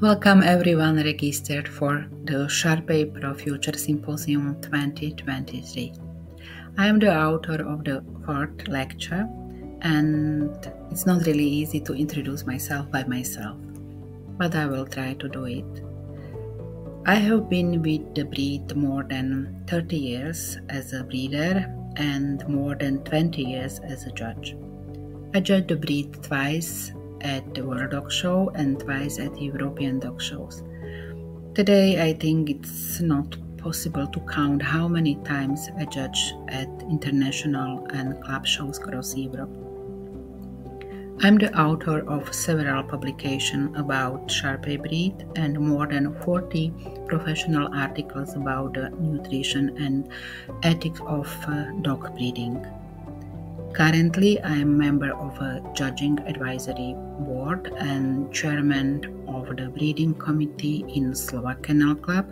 Welcome everyone registered for the Shar Pei Pro Future Symposium 2023. I am the author of the fourth lecture, and it's not really easy to introduce myself by myself, but I will try to do it. I have been with the breed more than 30 years as a breeder and more than 20 years as a judge. I judged the breed twice at the World Dog Show and twice at European Dog Shows. Today, I think it's not possible to count how many times I judge at international and club shows across Europe. I'm the author of several publications about Shar Pei breed and more than 40 professional articles about the nutrition and ethics of dog breeding. Currently, I am a member of a judging advisory board and chairman of the breeding committee in Slovak Kennel Club,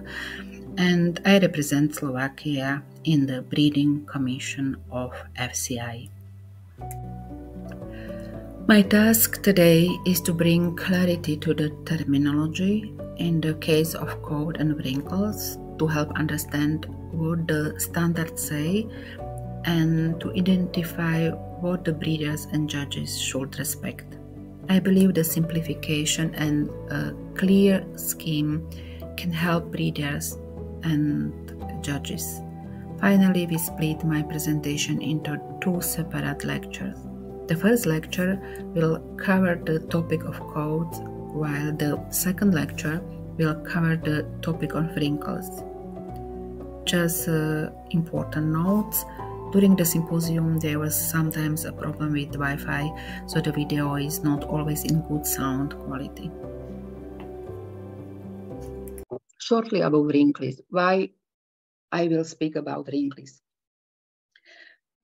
and I represent Slovakia in the breeding commission of FCI. My task today is to bring clarity to the terminology in the case of coat and wrinkles to help understand what the standards say and to identify what the breeders and judges should respect. I believe the simplification and a clear scheme can help breeders and judges. Finally, we split my presentation into two separate lectures. The first lecture will cover the topic of coats, while the second lecture will cover the topic of wrinkles. Just important notes. During the symposium, there was sometimes a problem with Wi-Fi, so the video is not always in good sound quality. Shortly about wrinkles. Why I will speak about wrinkles.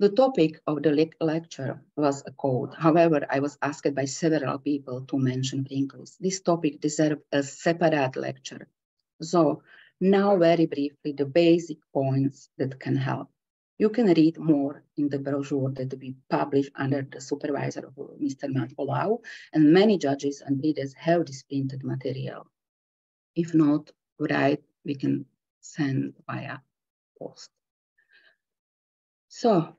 The topic of the lecture was a coat. However, I was asked by several people to mention wrinkles. This topic deserves a separate lecture. So now very briefly, the basic points that can help. You can read more in the brochure that we publish under the supervisor of Mr. Matpolau, and many judges and breeders have this printed material. If not, right, we can send via post. So,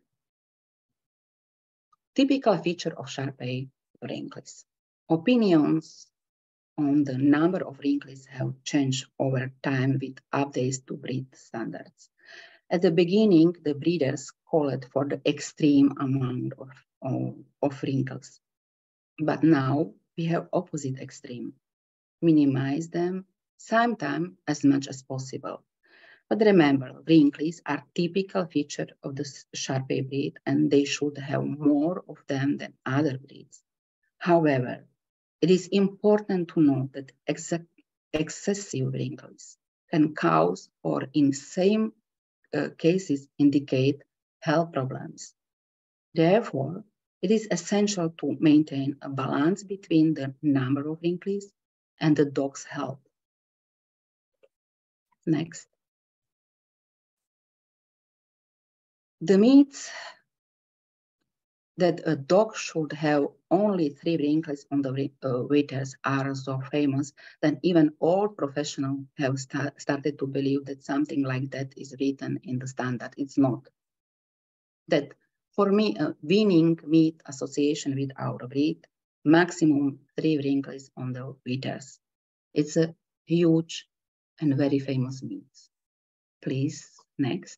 typical feature of Shar Pei wrinkles. Opinions on the number of wrinkles have changed over time with updates to breed standards. At the beginning, the breeders called for the extreme amount of wrinkles. But now we have opposite extreme. Minimize them, sometimes as much as possible. But remember, wrinkles are typical feature of the Shar Pei breed, and they should have more of them than other breeds. However, it is important to note that excessive wrinkles can cause, or in some cases indicate, health problems. Therefore, it is essential to maintain a balance between the number of wrinkles and the dog's health. Next. The myths that a dog should have only 3 wrinkles on the withers are so famous that even all professionals have started to believe that something like that is written in the standard. It's not. That for me, a winning myth association with our breed, maximum 3 wrinkles on the withers. It's a huge and very famous myth. Please, next.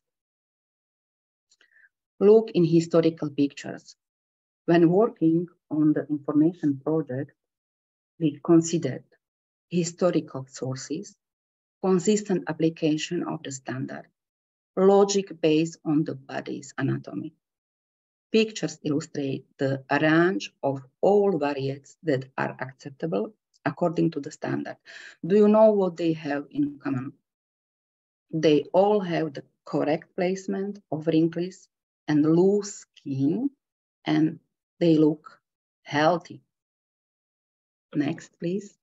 Look in historical pictures. When working on the information project, we considered historical sources, consistent application of the standard, logic based on the body's anatomy. Pictures illustrate the range of all variants that are acceptable according to the standard. Do you know what they have in common? They all have the correct placement of wrinkles and loose skin, and they look healthy. Next, please.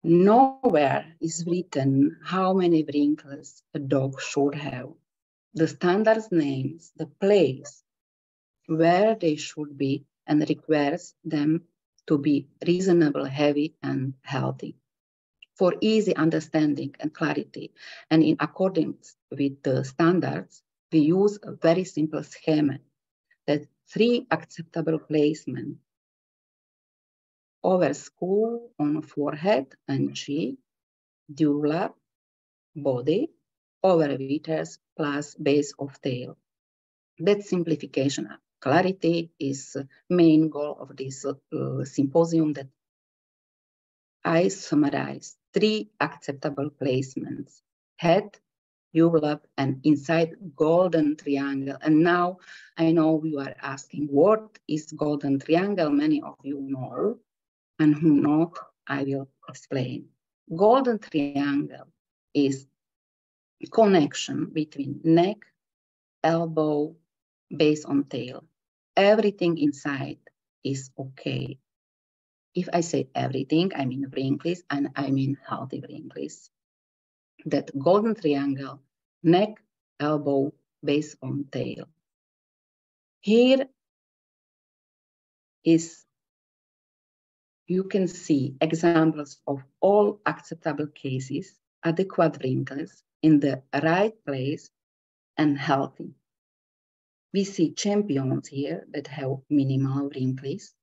Nowhere is written how many wrinkles a dog should have. The standards names the place where they should be and requires them to be reasonable, heavy, and healthy. For easy understanding and clarity, and in accordance with the standards, we use a very simple schema that 3 acceptable placements over skull on forehead and cheek, dewlap, body, over withers plus base of tail. That simplification and clarity is the main goal of this symposium, that I summarize 3 acceptable placements: head, dewlap, and inside golden triangle. And now I know you are asking, what is golden triangle? Many of you know, and who not, I will explain. Golden triangle is connection between neck, elbow, base on tail. Everything inside is okay. If I say everything, I mean wrinkles, and I mean healthy wrinkles. That golden triangle, neck, elbow, base on tail. Here is, you can see examples of all acceptable cases, adequate wrinkles in the right place and healthy. We see champions here that have minimal wrinkles.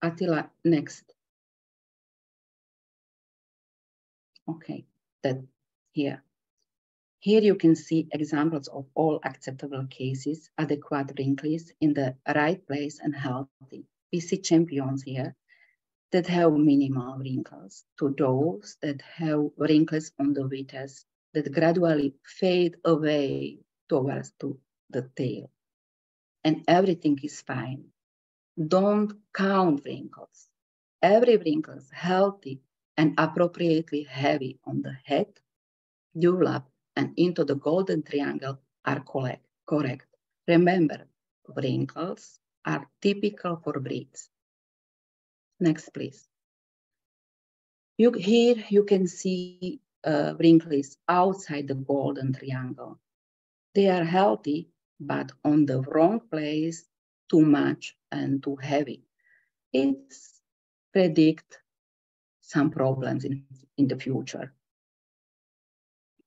Attila, next. Okay, that here. Here you can see examples of all acceptable cases, adequate wrinkles in the right place and healthy. We see champions here that have minimal wrinkles, to those that have wrinkles on the withers that gradually fade away towards to the tail. And everything is fine. Don't count wrinkles. Every wrinkle is healthy and appropriately heavy on the head, dewlap, and into the golden triangle are correct. Remember, wrinkles are typical for breeds. Next, please. Here you can see wrinkles outside the golden triangle. They are healthy, but on the wrong place, too much and too heavy. It's predict some problems in the future.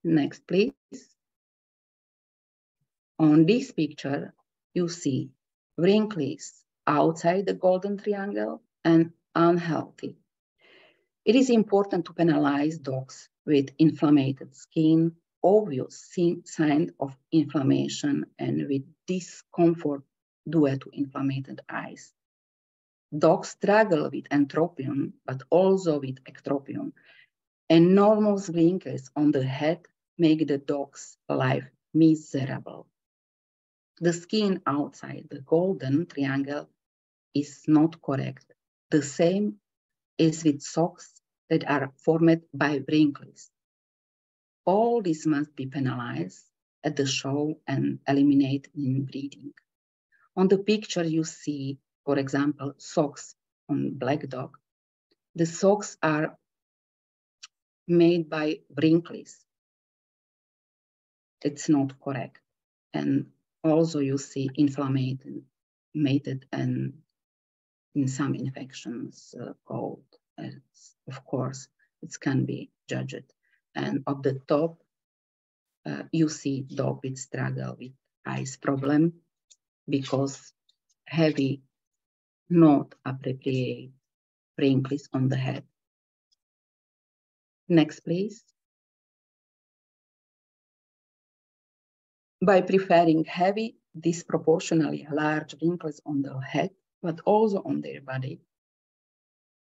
Next, please. On this picture, you see wrinkles outside the golden triangle and unhealthy. It is important to penalize dogs with inflamed skin, obvious sign of inflammation, and with discomfort due to inflamed eyes. Dogs struggle with entropion, but also with ectropion. Enormous wrinkles on the head make the dog's life miserable. The skin outside the golden triangle is not correct. The same is with socks that are formed by wrinkles. All this must be penalized at the show and eliminated in breeding. On the picture you see, for example, socks on black dog. The socks are made by wrinkles. It's not correct. And also you see inflamed and in some infections cold. Of course, it can be judged. And at the top, you see dog with struggle with eyes problem because heavy, not appropriate wrinkles on the head. Next, please. By preferring heavy, disproportionately large wrinkles on the head, but also on their body,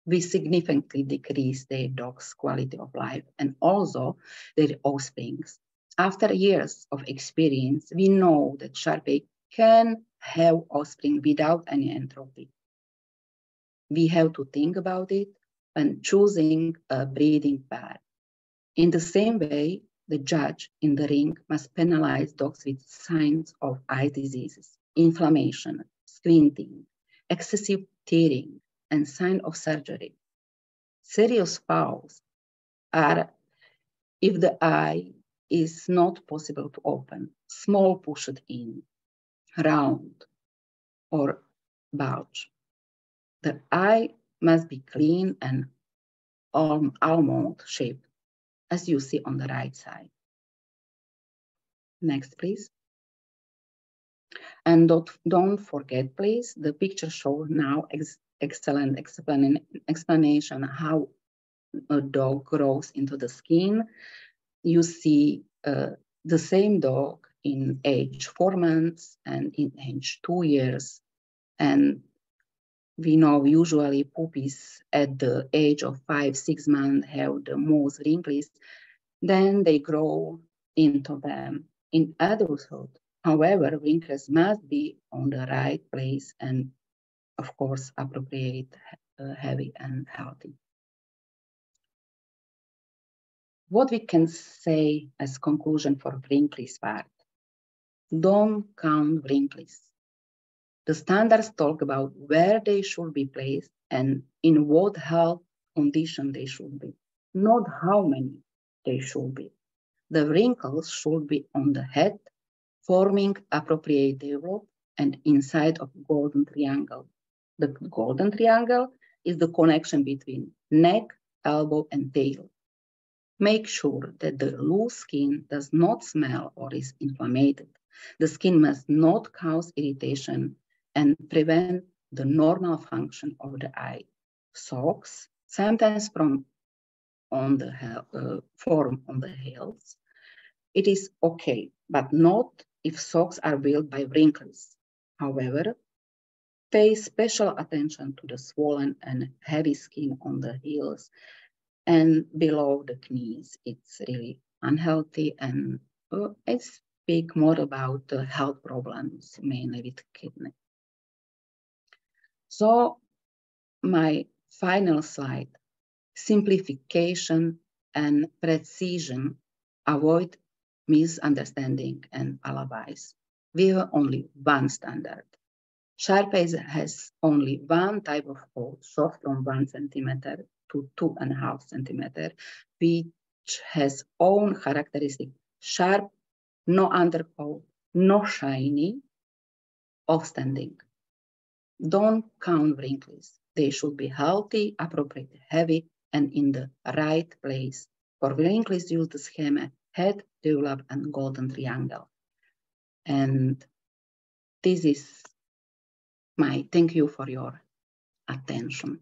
we significantly decrease their dog's quality of life and also their offsprings. After years of experience, we know that Shar Pei can have offspring without any entropy. We have to think about it when choosing a breeding pair. In the same way, the judge in the ring must penalize dogs with signs of eye diseases, inflammation, squinting, excessive tearing, and sign of surgery. Serious fouls are if the eye is not possible to open, small pushed in, round, or bulge. The eye must be clean and almond shaped, as you see on the right side. Next, please. And don't forget, please, the picture shows now excellent explanation how a dog grows into the skin. You see the same dog in age 4 months and in age 2 years. And we know usually puppies at the age of 5-6 months have the most wrinkles. Then they grow into them in adulthood. However, wrinkles must be on the right place and, of course, appropriate, heavy, and healthy. What we can say as conclusion for wrinkles part: don't count wrinkles. The standards talk about where they should be placed and in what health condition they should be, not how many they should be. The wrinkles should be on the head, forming appropriate develop and inside of golden triangle. The golden triangle is the connection between neck, elbow, and tail. Make sure that the loose skin does not smell or is inflamed. The skin must not cause irritation and prevent the normal function of the eye. Socks, sometimes form on the heels. It is okay, but not if socks are built by wrinkles. However, pay special attention to the swollen and heavy skin on the heels and below the knees. It's really unhealthy, and I speak more about the health problems, mainly with kidney. So my final slide: simplification and precision, avoid misunderstanding and alibis. We have only one standard. Shar Pei has only one type of coat, short from 1 centimeter to 2.5 centimeter, which has own characteristic: sharp, no undercoat, no shiny, offstanding. Don't count wrinkles. They should be healthy, appropriate, heavy, and in the right place. For wrinkles, use the schema head, develop, and golden triangle. And this is my thank you for your attention.